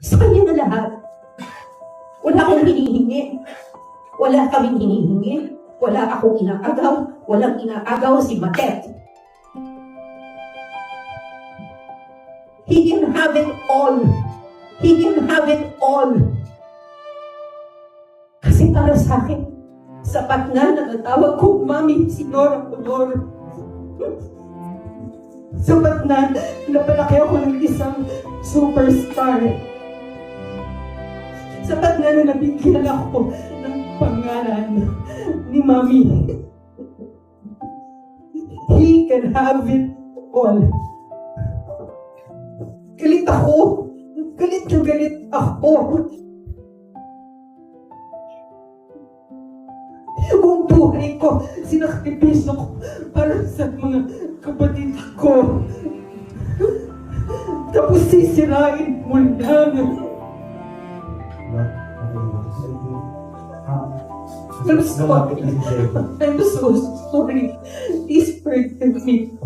Sa kanya na lahat. Wala akong hinihingi. Wala kaming hinihingi. Wala akong inaagaw. Walang inaagaw si Matet. He can have it all. He can have it all. Kasi para sa akin, sapat na natatawag ko, Mami, si Nora Honor. Sapat na napalaki ako ng isang superstar. Sapat na nabigyan ako ng pangalan ni Mami. He can have it all. Galit ako. Galit na galit ako. Buong buhay ko, sinakripisyo ko para sa mga kapatid ko. Tapos sisirain mo lang. I'm so sorry. Please forgive me.